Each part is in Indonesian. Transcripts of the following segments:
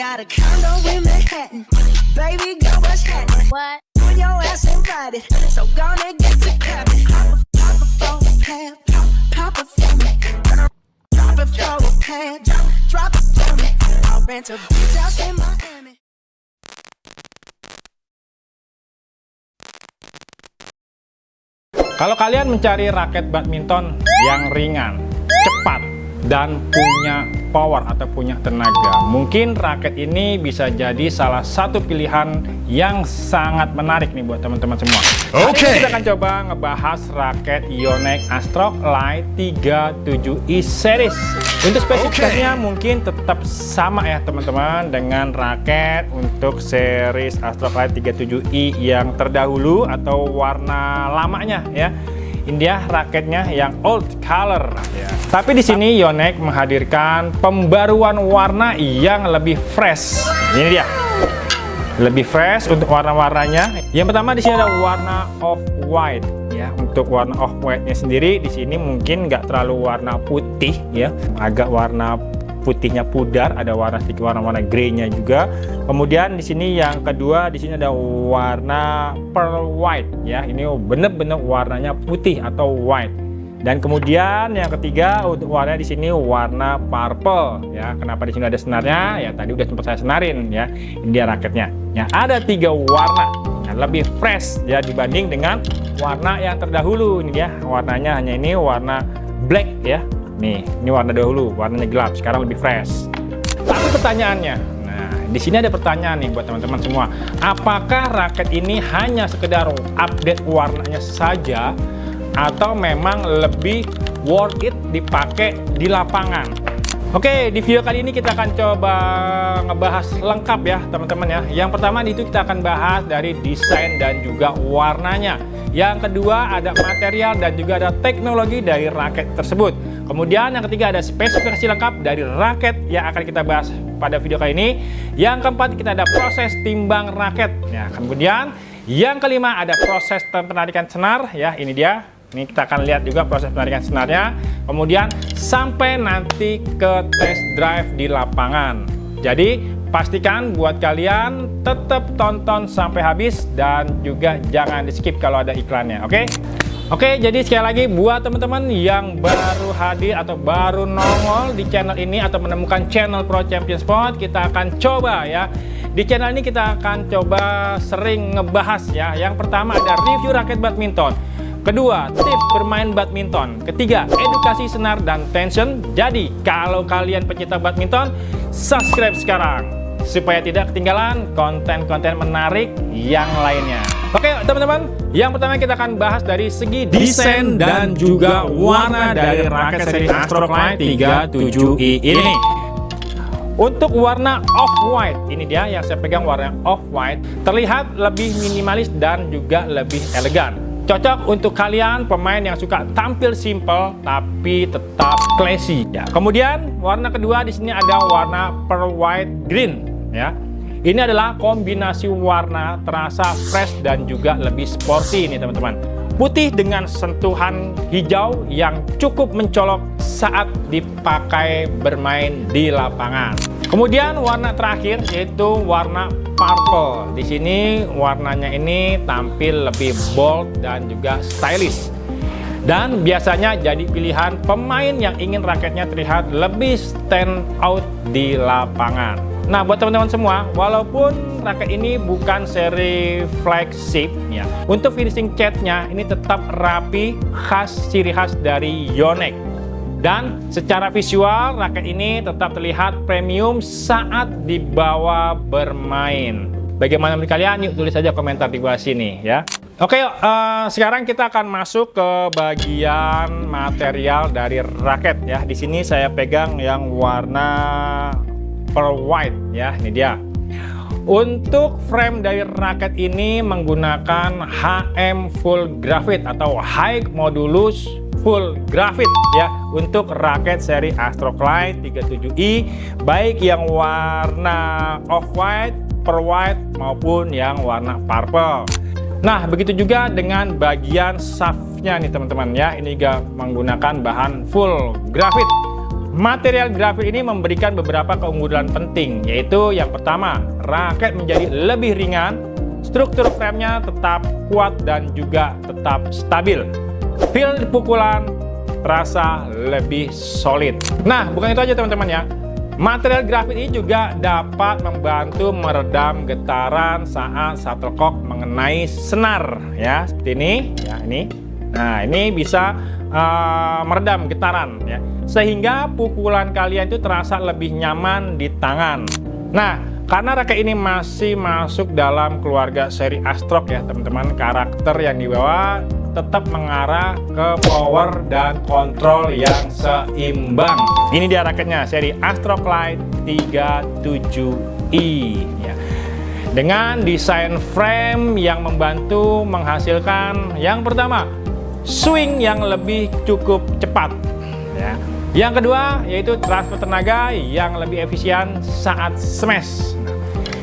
got a condo in Manhattan. Baby girl, what's happening? What? When your ass invited, so gonna get to clapping. Pop a phone tab, pop a phone, drop it for a pad, drop it for me. I'll rent a beach house in Miami. Kalau kalian mencari raket badminton yang ringan, cepat, dan punya power atau punya tenaga, mungkin raket ini bisa jadi salah satu pilihan yang sangat menarik nih buat teman-teman semua. Oke. Kita akan coba ngebahas raket Yonex Astrox Lite 37i series. Untuk spesifikasinya mungkin tetap sama ya teman-teman dengan raket untuk series Astrox Lite 37i yang terdahulu atau warna lamanya ya. Ini dia raketnya yang old color ya. Tapi di sini Yonex menghadirkan pembaruan warna yang lebih fresh. Ini dia. Lebih fresh untuk warna-warnanya. Yang pertama di sini ada warna off white ya. Untuk warna off white-nya sendiri di sini mungkin nggak terlalu warna putih ya. Agak warna putihnya pudar, ada warna sedikit warna-warna grey-nya juga. Kemudian di sini yang kedua di sini ada warna pearl white ya. Ini bener-bener warnanya putih atau white. Dan kemudian yang ketiga untuk warna di sini warna purple ya. Kenapa di sini ada senarnya? Ya tadi udah sempat saya senarin ya. Ini dia raketnya. Ya ada 3 warna. Nah, lebih fresh ya dibanding dengan warna yang terdahulu. Ini ya warnanya hanya ini warna black ya. Nih, ini warna dahulu, warnanya gelap, sekarang lebih fresh. Tapi pertanyaannya, nah di sini ada pertanyaan nih buat teman-teman semua. Apakah raket ini hanya sekedar update warnanya saja, atau memang lebih worth it dipakai di lapangan? Oke, di video kali ini kita akan coba ngebahas lengkap ya teman-teman ya. Yang pertama itu kita akan bahas dari desain dan juga warnanya. Yang kedua ada material dan juga ada teknologi dari raket tersebut. Kemudian yang ketiga ada spesifikasi lengkap dari raket yang akan kita bahas pada video kali ini. Yang keempat kita ada proses timbang raket. Ya, kemudian yang kelima ada proses penarikan senar ya, ini dia. Ini kita akan lihat juga proses penarikan senarnya. Kemudian sampai nanti ke test drive di lapangan. Jadi pastikan buat kalian tetap tonton sampai habis dan juga jangan di skip kalau ada iklannya, oke? Oke, jadi sekali lagi buat teman-teman yang baru hadir atau baru nongol di channel ini atau menemukan channel Pro Champion Sport, kita akan coba ya. Di channel ini kita akan coba sering ngebahas ya. Yang pertama ada review raket badminton. Kedua, tips bermain badminton. Ketiga, edukasi senar dan tension. Jadi, kalau kalian pecinta badminton, subscribe sekarang supaya tidak ketinggalan konten-konten menarik yang lainnya. Oke teman-teman, yang pertama kita akan bahas dari segi desain dan juga warna dari raket seri Astrox Lite 37i ini. Untuk warna off-white, ini dia yang saya pegang warna off-white, terlihat lebih minimalis dan juga lebih elegan. Cocok untuk kalian pemain yang suka tampil simple tapi tetap classy ya. Kemudian warna kedua di sini ada warna pearl white green ya. Ini adalah kombinasi warna terasa fresh dan juga lebih sporty ini teman-teman. Putih dengan sentuhan hijau yang cukup mencolok saat dipakai bermain di lapangan. Kemudian warna terakhir yaitu warna purple. Di sini warnanya ini tampil lebih bold dan juga stylish. Dan biasanya jadi pilihan pemain yang ingin raketnya terlihat lebih stand out di lapangan. Nah, buat teman-teman semua, walaupun raket ini bukan seri flagship ya, untuk finishing catnya ini tetap rapi, ciri khas dari Yonex. Dan secara visual raket ini tetap terlihat premium saat dibawa bermain. Bagaimana menurut kalian? Yuk tulis saja komentar di bawah sini ya. Oke, sekarang kita akan masuk ke bagian material dari raket ya. Di sini saya pegang yang warna pearl white ya, ini dia. Untuk frame dari raket ini menggunakan HM full graphite atau high modulus full graphite ya untuk raket seri Astrox Lite 37i, baik yang warna off white, pearl white maupun yang warna purple. Nah, begitu juga dengan bagian shaftnya nih teman-teman ya. Ini juga menggunakan bahan full graphite. material grafit ini memberikan beberapa keunggulan penting, yaitu yang pertama, raket menjadi lebih ringan, struktur framenya tetap kuat dan juga tetap stabil. Feel pukulan terasa lebih solid. Nah, bukan itu aja teman-teman ya. Material grafit ini juga dapat membantu meredam getaran saat shuttlecock mengenai senar ya, seperti ini ya, ini. Nah, ini bisa meredam getaran ya, sehingga pukulan kalian itu terasa lebih nyaman di tangan. Nah, karena raket ini masih masuk dalam keluarga seri Astrock ya teman-teman, karakter yang dibawa tetap mengarah ke power dan kontrol yang seimbang. Ini dia raketnya, seri Astrock Light 37i ya. Dengan desain frame yang membantu menghasilkan yang pertama, swing yang lebih cukup cepat ya. Yang kedua yaitu transfer tenaga yang lebih efisien saat smash.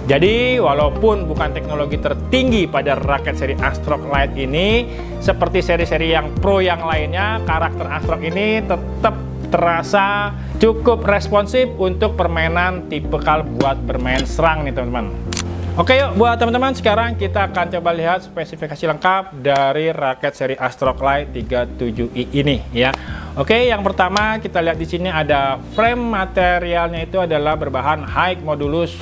Jadi walaupun bukan teknologi tertinggi pada raket seri Astrock Light ini, seperti seri-seri yang pro yang lainnya, karakter Astrock ini tetap terasa cukup responsif untuk permainan tipikal buat bermain serang nih teman-teman. Oke yuk buat teman-teman, sekarang kita akan coba lihat spesifikasi lengkap dari raket seri Astrock Light 37i ini ya. Oke, yang pertama kita lihat di sini ada frame materialnya itu adalah berbahan high modulus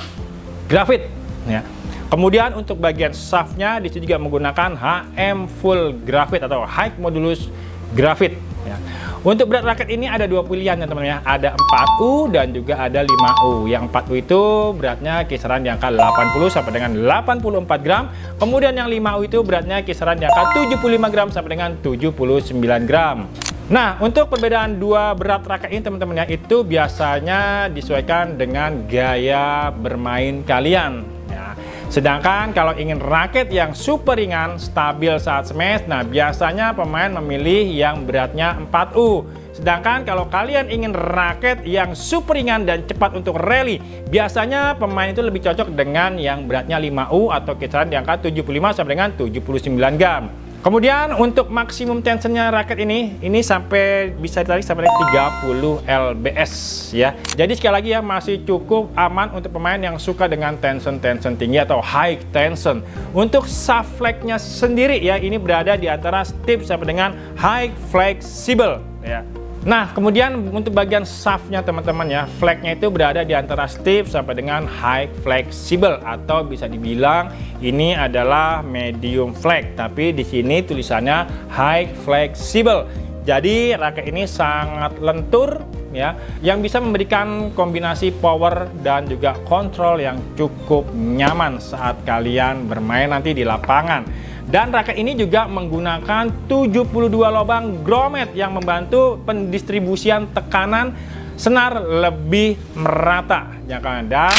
grafit ya. Kemudian untuk bagian shaftnya di sini juga menggunakan HM full grafit atau high modulus grafit ya. Untuk berat raket ini ada dua pilihan ya teman-teman ya. Ada 4U dan juga ada 5U. Yang 4U itu beratnya kisaran di angka 80 sampai dengan 84 gram. Kemudian yang 5U itu beratnya kisaran di angka 75 gram sampai dengan 79 gram. Nah, untuk perbedaan dua berat raket ini teman-teman ya, itu biasanya disesuaikan dengan gaya bermain kalian ya. Sedangkan kalau ingin raket yang super ringan, stabil saat smash, nah biasanya pemain memilih yang beratnya 4U. Sedangkan kalau kalian ingin raket yang super ringan dan cepat untuk rally, biasanya pemain itu lebih cocok dengan yang beratnya 5U atau kisaran di angka 75 sampai dengan 79 gram. Kemudian untuk maksimum tensionnya raket ini sampai bisa ditarik sampai 30 lbs ya. Jadi sekali lagi ya, masih cukup aman untuk pemain yang suka dengan tension tinggi atau high tension. Untuk shaft flagnya sendiri ya, ini berada di antara stiff sampai dengan high flexible ya. Nah, kemudian untuk bagian shaftnya teman-teman ya, flagnya itu berada di antara stiff sampai dengan high flexible atau bisa dibilang ini adalah medium flag, tapi di sini tulisannya high flexible. Jadi raket ini sangat lentur ya, yang bisa memberikan kombinasi power dan juga kontrol yang cukup nyaman saat kalian bermain nanti di lapangan. Dan raket ini juga menggunakan 72 lubang grommet yang membantu pendistribusian tekanan senar lebih merata ya kan. Dan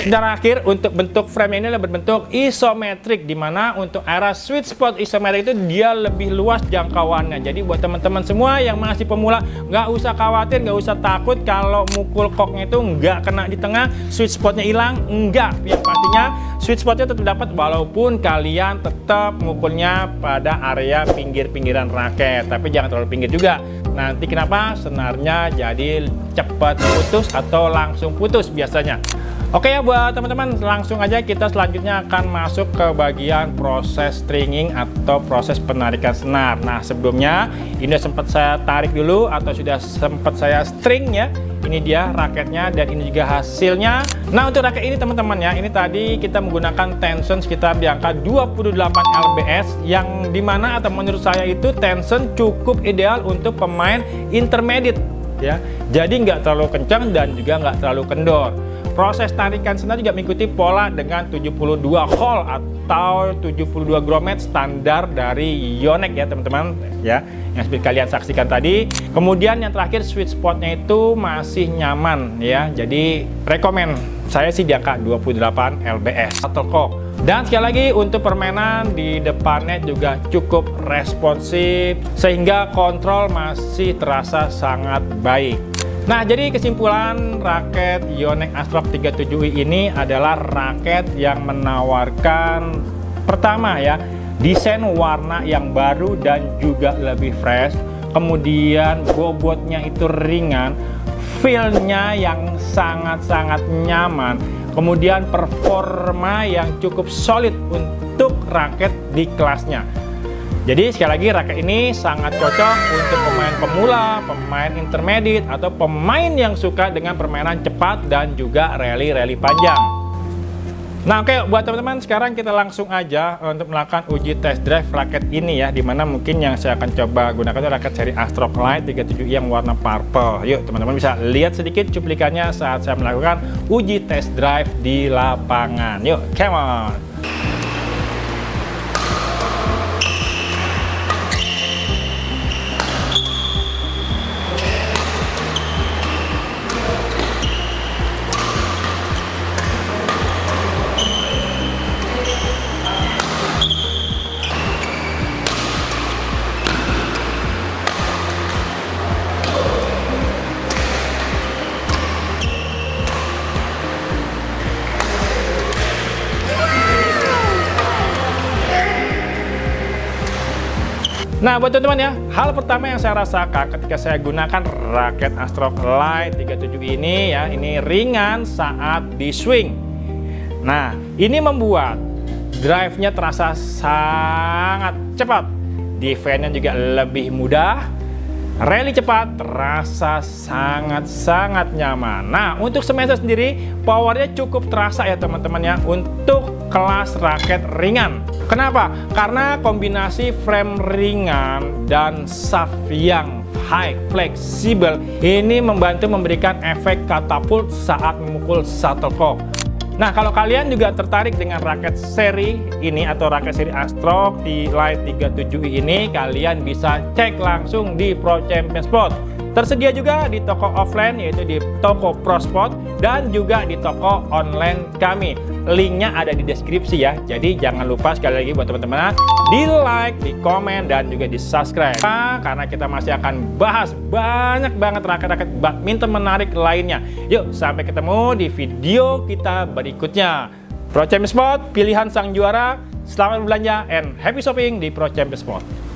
terakhir untuk bentuk frame ini berbentuk isometrik, di mana untuk area sweet spot isometrik itu dia lebih luas jangkauannya. Jadi buat teman-teman semua yang masih pemula, nggak usah khawatir, nggak usah takut kalau mukul koknya itu nggak kena di tengah, sweet spotnya hilang, enggak. Yang pastinya sweet spotnya tetap dapat walaupun kalian tetap mukulnya pada area pinggir-pinggiran raket, tapi jangan terlalu pinggir juga. Nanti kenapa senarnya jadi cepat putus atau langsung putus biasanya. Oke ya buat teman-teman, langsung aja kita selanjutnya akan masuk ke bagian proses stringing atau proses penarikan senar. Nah sebelumnya ini sempat saya tarik dulu atau sudah sempat saya string ya. Ini dia raketnya dan ini juga hasilnya. Nah untuk raket ini teman-teman ya, ini tadi kita menggunakan tension sekitar di angka 28 lbs, yang dimana atau menurut saya itu tension cukup ideal untuk pemain intermediate ya. Jadi nggak terlalu kencang dan juga nggak terlalu kendor. Proses tarikan senar juga mengikuti pola dengan 72 hole atau 72 grommet standar dari Yonex ya teman-teman ya, yang seperti kalian saksikan tadi. Kemudian yang terakhir sweet spotnya itu masih nyaman ya, jadi rekomen saya sih di angka 28 lbs shuttlecock. Dan sekali lagi untuk permainan di depannya juga cukup responsif sehingga kontrol masih terasa sangat baik. Nah, jadi kesimpulan raket Yonex Astrock 37i ini adalah raket yang menawarkan pertama ya, desain warna yang baru dan juga lebih fresh. kemudian bobotnya itu ringan, feel-nya yang sangat-sangat nyaman, kemudian performa yang cukup solid untuk raket di kelasnya. Jadi sekali lagi raket ini sangat cocok untuk pemain pemula, pemain intermediate, atau pemain yang suka dengan permainan cepat dan juga rally panjang. Nah oke, buat teman-teman sekarang kita langsung aja untuk melakukan uji test drive raket ini ya, dimana mungkin yang saya akan coba gunakan itu raket seri Astrock Light 37i yang warna purple. Yuk teman-teman bisa lihat sedikit cuplikannya saat saya melakukan uji test drive di lapangan. Yuk, come on! Nah buat teman-teman ya, hal pertama yang saya rasakan ketika saya gunakan raket Astrock Light 37 ini ya, ini ringan saat di swing. Nah ini membuat drive-nya terasa sangat cepat, defense-nya juga lebih mudah, rally cepat, terasa sangat-sangat nyaman. Nah untuk semester sendiri powernya cukup terasa ya teman-teman ya, untuk kelas raket ringan. Kenapa? Karena kombinasi frame ringan dan shaft yang high fleksibel ini membantu memberikan efek katapult saat memukul shuttlecock. Nah kalau kalian juga tertarik dengan raket seri ini atau raket seri Astrock di Light 37i ini, kalian bisa cek langsung di Pro Champion Sport. Tersedia juga di toko offline yaitu di toko ProSport dan juga di toko online kami. Linknya ada di deskripsi ya. Jadi jangan lupa sekali lagi buat teman-teman di like, di komen, dan juga di subscribe. Karena kita masih akan bahas banyak banget raket-raket badminton menarik lainnya. Yuk sampai ketemu di video kita berikutnya. Pro Champion Sport, pilihan sang juara. Selamat berbelanja and happy shopping di Pro Champion Sport.